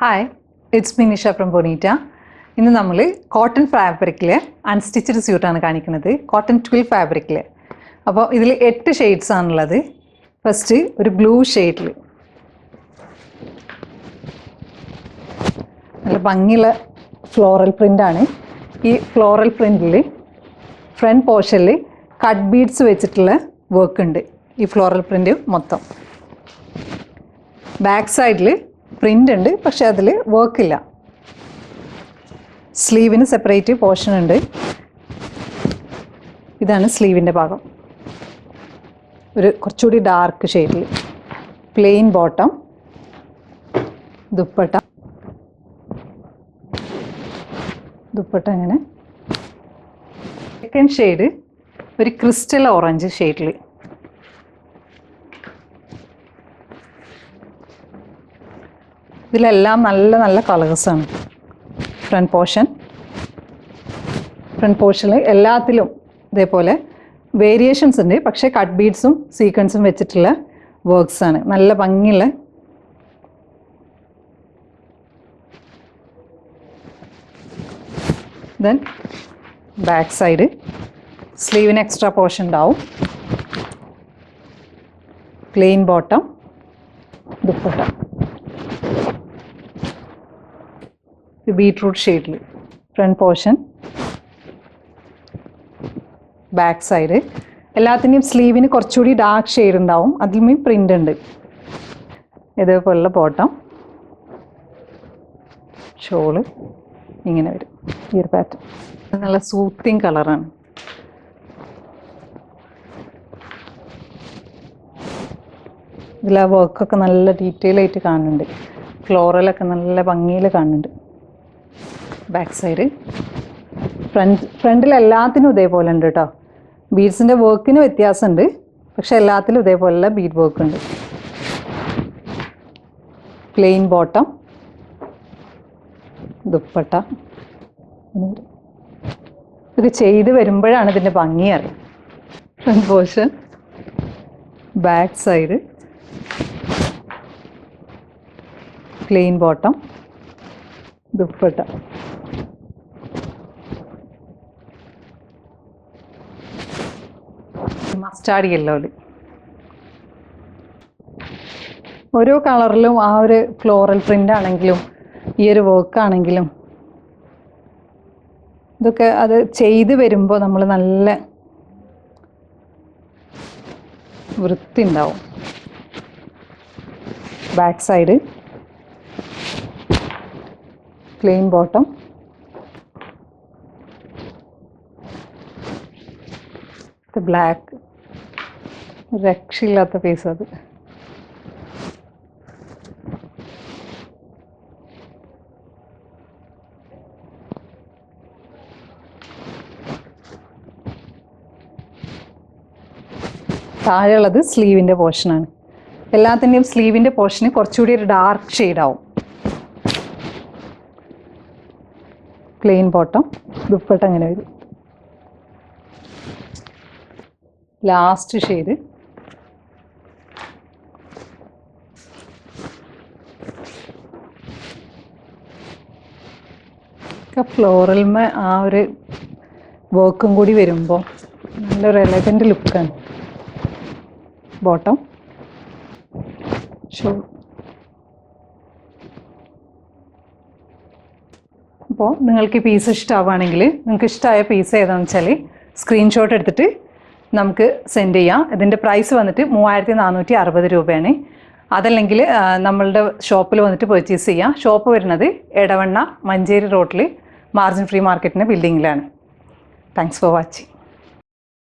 Hi, it's me Nisha from Bonita. ഇന്ന് നമ്മൾ cotton ഫാബ്രിക്കിൽ അൺസ്റ്റിച്ചഡ് സ്യൂട്ടാണ് കാണിക്കുന്നത്. കോട്ടൺ ട്വിൽ ഫാബ്രിക്കിൽ. അപ്പോൾ ഇതിൽ 8 ഷെയ്ഡ്സ് ആണുള്ളത്. ഫസ്റ്റ് ഒരു ബ്ലൂ ഷെയ്ഡിൽ നല്ല ഭംഗിയുള്ള ഫ്ലോറൽ പ്രിൻ്റാണ്. ഈ ഫ്ലോറൽ പ്രിൻറ്റിൽ ഫ്രണ്ട് പോർഷനിൽ കട്ട് ബീഡ്സ് വെച്ചിട്ടുള്ള വർക്ക് ഉണ്ട്. ഈ ഫ്ലോറൽ പ്രിൻ്റ് മൊത്തം. ബാക്ക് സൈഡിൽ പ്രിൻ്റ് ഉണ്ട്, പക്ഷെ അതിൽ വർക്കില്ല. സ്ലീവിന് സെപ്പറേറ്റ് പോർഷൻ ഉണ്ട്. ഇതാണ് സ്ലീവിൻ്റെ ഭാഗം. ഒരു കുറച്ചുകൂടി ഡാർക്ക് ഷെയ്ഡിൽ. പ്ലെയിൻ ബോട്ടം, ദുപ്പട്ട ഇങ്ങനെ. സെക്കൻഡ് ഷെയ്ഡ് ഒരു ക്രിസ്റ്റൽ ഓറഞ്ച് ഷെയ്ഡിൽ. ഇതിലെല്ലാം നല്ല നല്ല കളേഴ്സാണ്. ഫ്രണ്ട് പോർഷനിൽ എല്ലാത്തിലും ഇതേപോലെ വേരിയേഷൻസ് ഉണ്ട്, പക്ഷേ കട്ട് ബീഡ്സും സീക്വൻസും വെച്ചിട്ടുള്ള വർക്ക്സാണ്. നല്ല ഭംഗിയുള്ള ദെൻ ബാക്ക് സൈഡ് സ്ലീവിന് എക്സ്ട്രാ പോർഷൻ ഉണ്ടാവും. പ്ലെയിൻ ബോട്ടം, ദുപ്പട്ട ബീട്രൂട്ട് ഷെയ്ഡിൽ. Front portion, back side. എല്ലാത്തിൻ്റെയും സ്ലീവിന് കുറച്ചുകൂടി ഡാർക്ക് ഷെയ്ഡ് ഉണ്ടാവും. അതിൽ പ്രിൻ്റ് ഉണ്ട്. ഇതേപോലുള്ള ബോട്ടം, ഷോള് ഇങ്ങനെ വരും. ഈ ഒരു പാറ്റേൺ നല്ല സൂത്തിങ് കളറാണ്. ഇതിൽ ആ വർക്കൊക്കെ നല്ല ഡീറ്റെയിൽ ആയിട്ട് കാണുന്നുണ്ട്. ഫ്ലോറലൊക്കെ നല്ല ഭംഗിയിൽ കാണുന്നുണ്ട്. Back side. ഫ്രണ്ടിൽ എല്ലാത്തിനും ഇതേപോലെ ഉണ്ട് കേട്ടോ. ബീഡ്സിൻ്റെ വർക്കിന് വ്യത്യാസമുണ്ട്, പക്ഷെ എല്ലാത്തിലും ഇതേപോലെയുള്ള ബീഡ് വർക്ക് ഉണ്ട്. Plain bottom, dupatta. ഇത് ചെയ്ത് വരുമ്പോഴാണ് ഇതിൻ്റെ ഭംഗി അറിയാം. Front portion, back side, plain bottom, dupatta. Mustard യെല്ലോയിൽ. ഓരോ കളറിലും ആ ഒരു ഫ്ലോറൽ പ്രിൻ്റ് ആണെങ്കിലും ഈ ഒരു വർക്ക് ആണെങ്കിലും ഇതൊക്കെ അത് ചെയ്ത് വരുമ്പോൾ നമ്മൾ നല്ല വൃത്തി ഉണ്ടാവും. Back side, plain bottom, black. രക്ഷയില്ലാത്ത പീസ് അത്. താഴെയുള്ളത് സ്ലീവിൻ്റെ പോർഷനാണ്. എല്ലാത്തിൻ്റെയും സ്ലീവിൻ്റെ പോർഷന് കുറച്ചുകൂടി ഒരു ഡാർക്ക് ഷെയ്ഡാവും. പ്ലെയിൻ ബോട്ടം, ദുപ്പട്ട അങ്ങനെ വരും. ലാസ്റ്റ് ഷെയ്ഡ് ഫ്ലോറൽമേ ആ ഒരു വർക്കും കൂടി വരുമ്പോൾ നല്ലൊരു എലഗൻ്റ് ലുക്കാണ്. Bottom, show. അപ്പോൾ നിങ്ങൾക്ക് ഈ പീസ് ഇഷ്ടമാവുകയാണെങ്കിൽ, നിങ്ങൾക്ക് ഇഷ്ടമായ പീസ് ഏതാണെന്ന് വെച്ചാൽ സ്ക്രീൻഷോട്ട് എടുത്തിട്ട് നമുക്ക് സെൻഡ് ചെയ്യാം. ഇതിൻ്റെ പ്രൈസ് വന്നിട്ട് 3460 രൂപയാണ്. അതല്ലെങ്കിൽ നമ്മളുടെ ഷോപ്പിൽ വന്നിട്ട് പർച്ചേസ് ചെയ്യാം. ഷോപ്പ് വരുന്നത് എടവണ്ണ മഞ്ചേരി റോഡിൽ മാർജിൻ ഫ്രീ മാർക്കറ്റിൻ്റെ ബിൽഡിങ്ങിലാണ്. Thanks for watching.